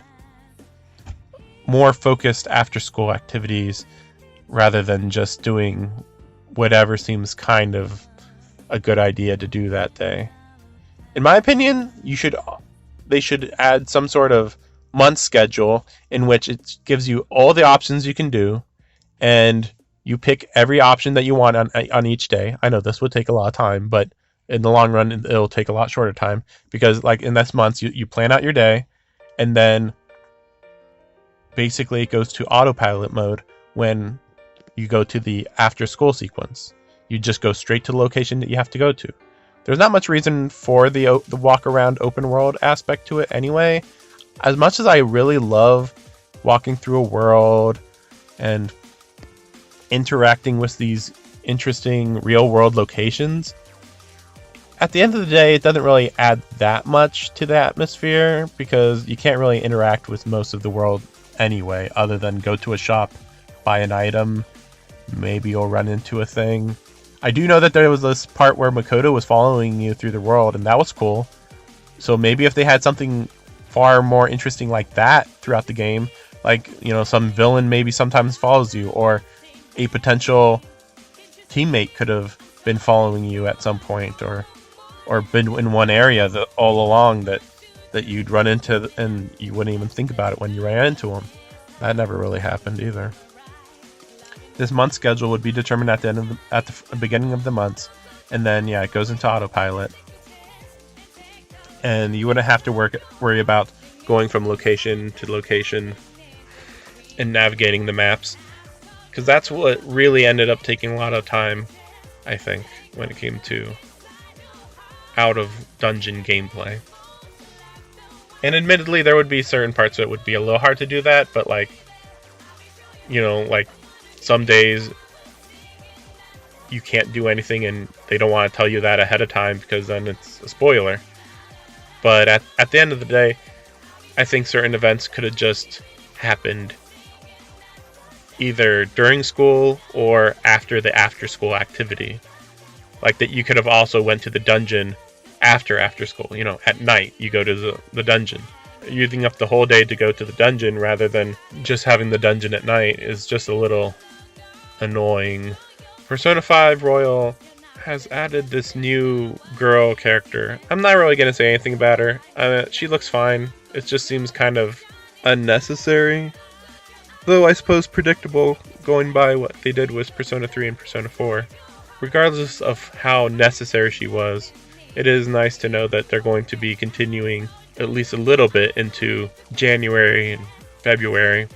more focused after-school activities rather than just doing whatever seems kind of a good idea to do that day. In my opinion, they should add some sort of month schedule in which it gives you all the options you can do, and you pick every option that you want on each day. I know this would take a lot of time, but in the long run, it'll take a lot shorter time, because like in this month, you plan out your day, and then basically it goes to autopilot mode when you go to the after school sequence. You just go straight to the location that you have to go to. There's not much reason for the walk around open world aspect to it anyway. As much as I really love walking through a world and interacting with these interesting real world locations, at the end of the day, it doesn't really add that much to the atmosphere because you can't really interact with most of the world anyway, other than go to a shop, buy an item, maybe you'll run into a thing. I do know that there was this part where Makoto was following you through the world, and that was cool. So maybe if they had something far more interesting like that throughout the game, like, some villain maybe sometimes follows you, or a potential teammate could have been following you at some point, or been in one area all along that you'd run into and you wouldn't even think about it when you ran into them. That never really happened either. This month's schedule would be determined at the beginning of the month, and then it goes into autopilot, and you wouldn't have to worry about going from location to location and navigating the maps, because that's what really ended up taking a lot of time, I think, when it came to out of dungeon gameplay. And admittedly, there would be certain parts that would be a little hard to do that, but some days you can't do anything and they don't want to tell you that ahead of time because then it's a spoiler. But at the end of the day, I think certain events could have just happened either during school or after the after-school activity. Like that you could have also went to the dungeon after school. At night you go to the dungeon. Using up the whole day to go to the dungeon rather than just having the dungeon at night is just a little annoying. Persona 5 Royal has added this new girl character. I'm not really going to say anything about her. She looks fine. It just seems kind of unnecessary. Though I suppose predictable, going by what they did with Persona 3 and Persona 4. Regardless of how necessary she was, it is nice to know that they're going to be continuing at least a little bit into January and February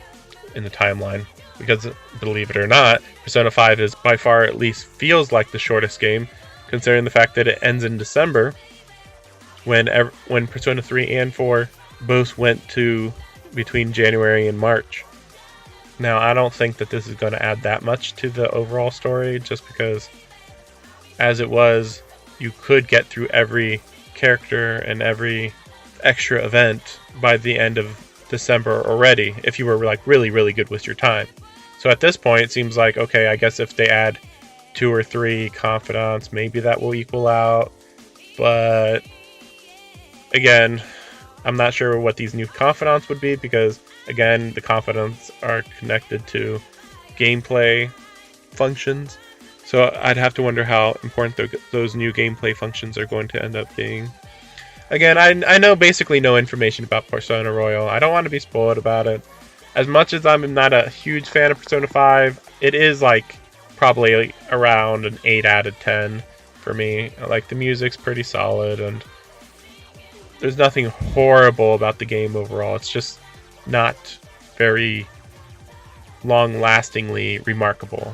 in the timeline. Because, believe it or not, Persona 5 is by far, at least feels like the shortest game, considering the fact that it ends in December, when Persona 3 and 4 both went to between January and March. Now, I don't think that this is going to add that much to the overall story, just because, as it was, you could get through every character and every extra event by the end of December already, if you were really, really good with your time. So at this point, it seems like, okay, I guess if they add 2 or 3 confidants, maybe that will equal out. But again, I'm not sure what these new confidants would be, because again, the confidants are connected to gameplay functions. So I'd have to wonder how important those new gameplay functions are going to end up being. Again, I know basically no information about Persona Royal. I don't want to be spoiled about it. As much as I'm not a huge fan of Persona 5, it is probably around an 8 out of 10 for me. The music's pretty solid, and there's nothing horrible about the game overall. It's just not very long-lastingly remarkable.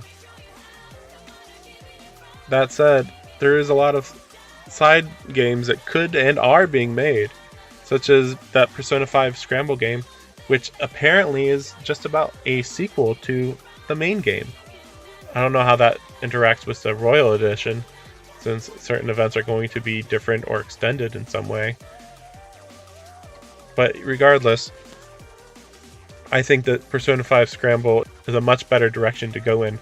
That said, there is a lot of side games that could and are being made, such as that Persona 5 Scramble game, which apparently is just about a sequel to the main game. I don't know how that interacts with the Royal Edition, since certain events are going to be different or extended in some way. But regardless, I think that Persona 5 Scramble is a much better direction to go in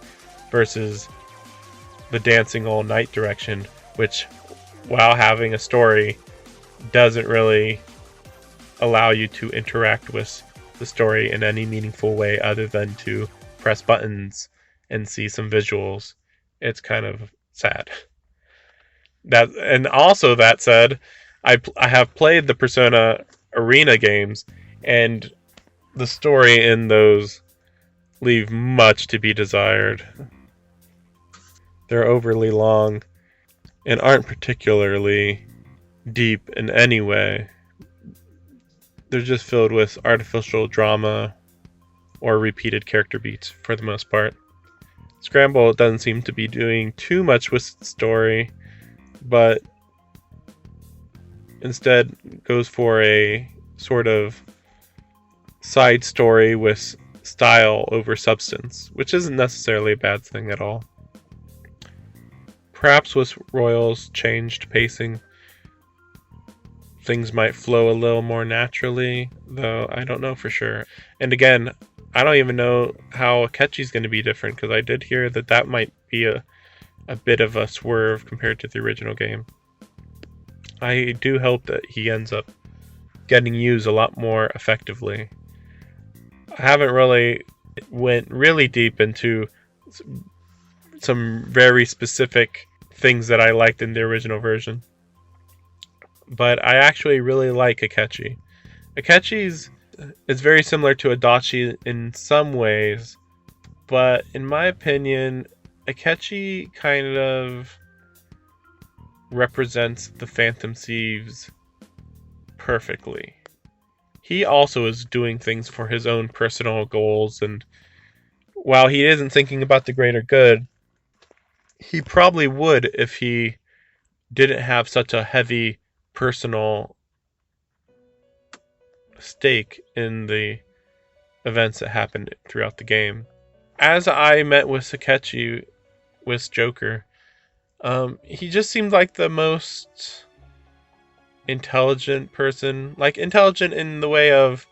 versus the dancing all night direction, which, while having a story, doesn't really allow you to interact with the story in any meaningful way other than to press buttons and see some visuals. It's kind of sad. That said, I have played the Persona Arena games, and the story in those leave much to be desired. They're overly long and aren't particularly deep in any way. They're just filled with artificial drama or repeated character beats for the most part. Scramble doesn't seem to be doing too much with the story, but instead goes for a sort of side story with style over substance, which isn't necessarily a bad thing at all. Perhaps with Royal's changed pacing, things might flow a little more naturally, though I don't know for sure. And again, I don't even know how Akechi's going to be different, because I did hear that might be a bit of a swerve compared to the original game. I do hope that he ends up getting used a lot more effectively. I haven't really went really deep into some very specific things that I liked in the original version, but I actually really like Akechi. Akechi's is very similar to Adachi in some ways, but in my opinion, Akechi kind of represents the Phantom Thieves perfectly. He also is doing things for his own personal goals, and while he isn't thinking about the greater good, he probably would if he didn't have such a heavy personal stake in the events that happened throughout the game. As I met with Akechi with Joker, he just seemed like the most intelligent person. Like, intelligent in the way of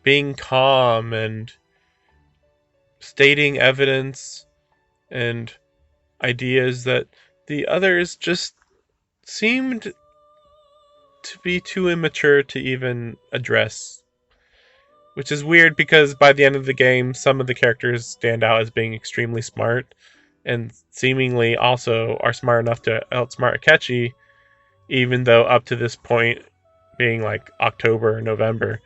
being calm and stating evidence and ideas that the others just seemed to be too immature to even address. Which is weird, because by the end of the game, some of the characters stand out as being extremely smart, and seemingly also are smart enough to outsmart Akechi, even though up to this point, being like October or November,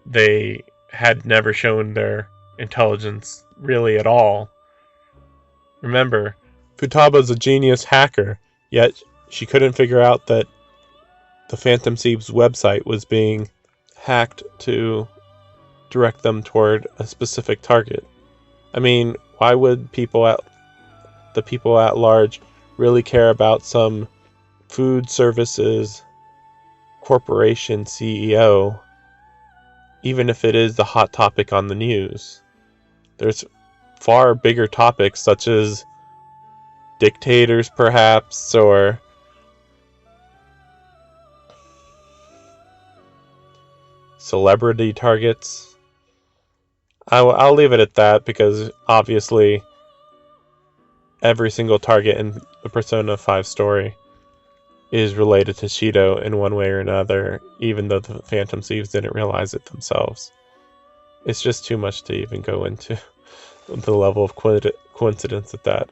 they had never shown their intelligence really at all. Remember, Futaba's a genius hacker, yet she couldn't figure out that the Phantom Thieves website was being hacked to direct them toward a specific target. I mean, why would the people at large really care about some food services corporation CEO, even if it is the hot topic on the news? There's far bigger topics, such as dictators, perhaps, or celebrity targets. I'll leave it at that, because obviously every single target in the Persona 5 story is related to Shido in one way or another, even though the Phantom Thieves didn't realize it themselves. It's just too much to even go into the level of coincidence that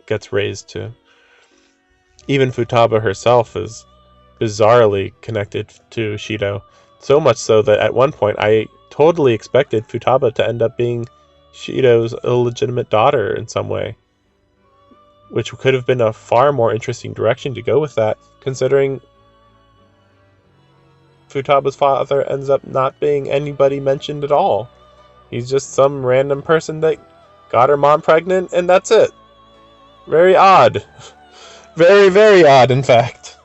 gets raised to. Even Futaba herself is bizarrely connected to Shido, so much so that at one point I totally expected Futaba to end up being Shido's illegitimate daughter in some way, which could have been a far more interesting direction to go with that, considering Futaba's father ends up not being anybody mentioned at all. He's just some random person that got her mom pregnant, and that's it. Very odd. Very, very odd, in fact.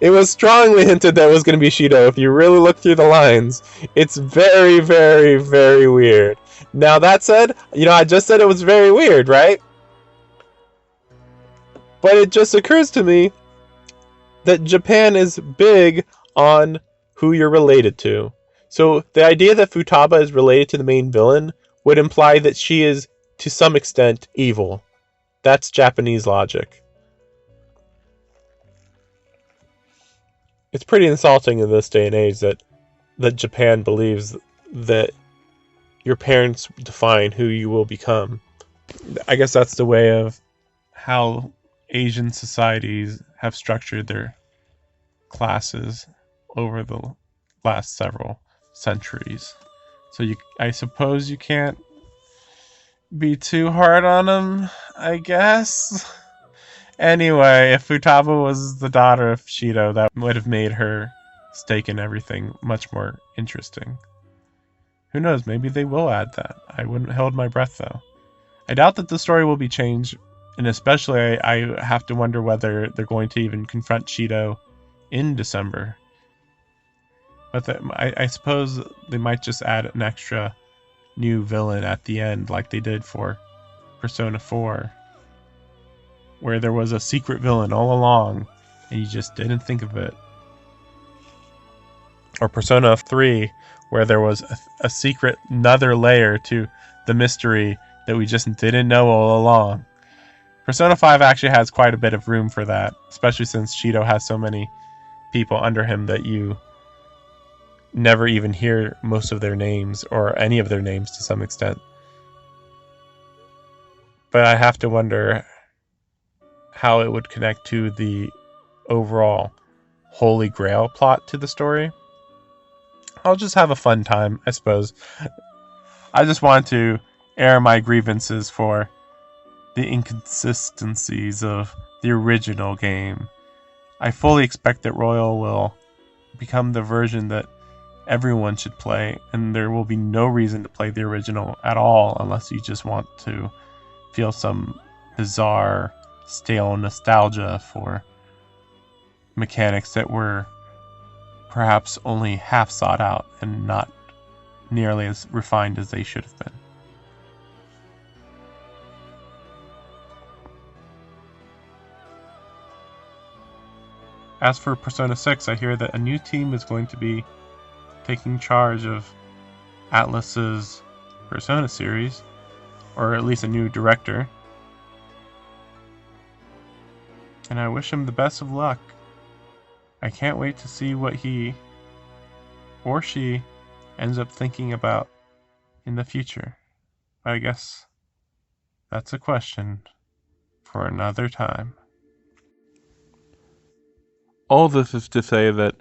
It was strongly hinted that it was going to be Shido. If you really look through the lines, it's very, very, very weird. Now, that said, I just said it was very weird, right? But it just occurs to me that Japan is big on who you're related to. So the idea that Futaba is related to the main villain would imply that she is, to some extent, evil. That's Japanese logic. It's pretty insulting in this day and age that Japan believes that your parents define who you will become. I guess that's the way of how Asian societies have structured their classes over the last several centuries. So I suppose you can't be too hard on them, I guess. Anyway, if Futaba was the daughter of Shido, that would have made her stake in everything much more interesting. Who knows, maybe they will add that. I wouldn't hold my breath, though. I doubt that the story will be changed, and especially I have to wonder whether they're going to even confront Shido in December. But I suppose they might just add an extra new villain at the end, like they did for Persona 4. where there was a secret villain all along and you just didn't think of it. Or Persona 3, where there was a secret, another layer to the mystery that we just didn't know all along. Persona 5 actually has quite a bit of room for that, especially since Shido has so many people under him that you never even hear most of their names, or any of their names to some extent. But I have to wonder how it would connect to the overall Holy Grail plot to the story. I'll just have a fun time, I suppose. I just want to air my grievances for the inconsistencies of the original game. I fully expect that Royal will become the version that everyone should play, and there will be no reason to play the original at all unless you just want to feel some bizarre, stale nostalgia for mechanics that were perhaps only half sought out and not nearly as refined as they should have been. As for Persona 6, I hear that a new team is going to be taking charge of Atlus's Persona series, or at least a new director. And I wish him the best of luck. I can't wait to see what he or she ends up thinking about in the future. But I guess that's a question for another time. All this is to say that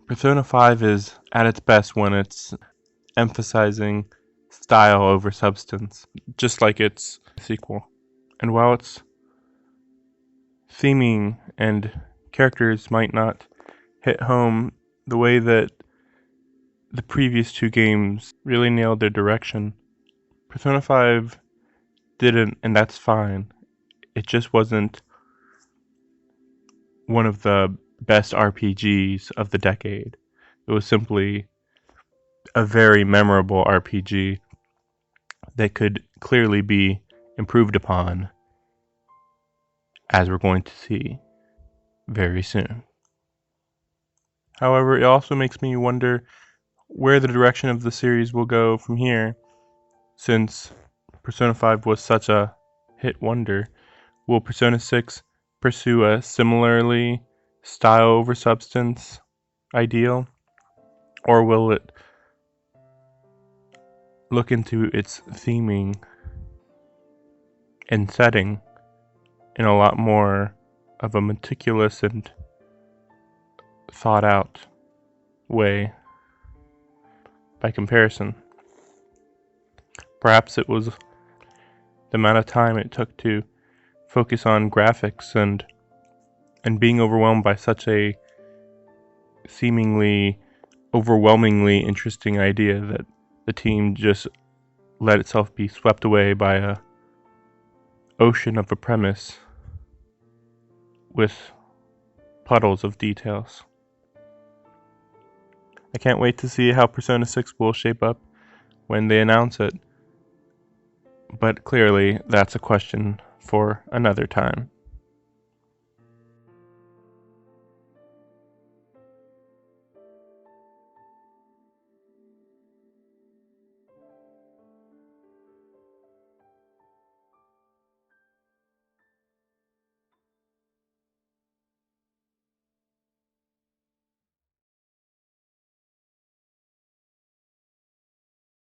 Persona 5 is at its best when it's emphasizing style over substance, just like its sequel. And while its theming and characters might not hit home the way that the previous two games really nailed their direction, Persona 5 didn't, and that's fine. It just wasn't one of the best RPGs of the decade. It was simply a very memorable RPG that could clearly be improved upon, as we're going to see very soon. However, it also makes me wonder where the direction of the series will go from here, since Persona 5 was such a hit wonder. Will Persona 6 pursue a similarly style over substance ideal, or will it look into its theming and setting in a lot more of a meticulous and thought out way by comparison? Perhaps it was the amount of time it took to focus on graphics and being overwhelmed by such a seemingly overwhelmingly interesting idea that the team just let itself be swept away by a ocean of a premise with puddles of details. I can't wait to see how Persona 6 will shape up when they announce it, but clearly that's a question for another time.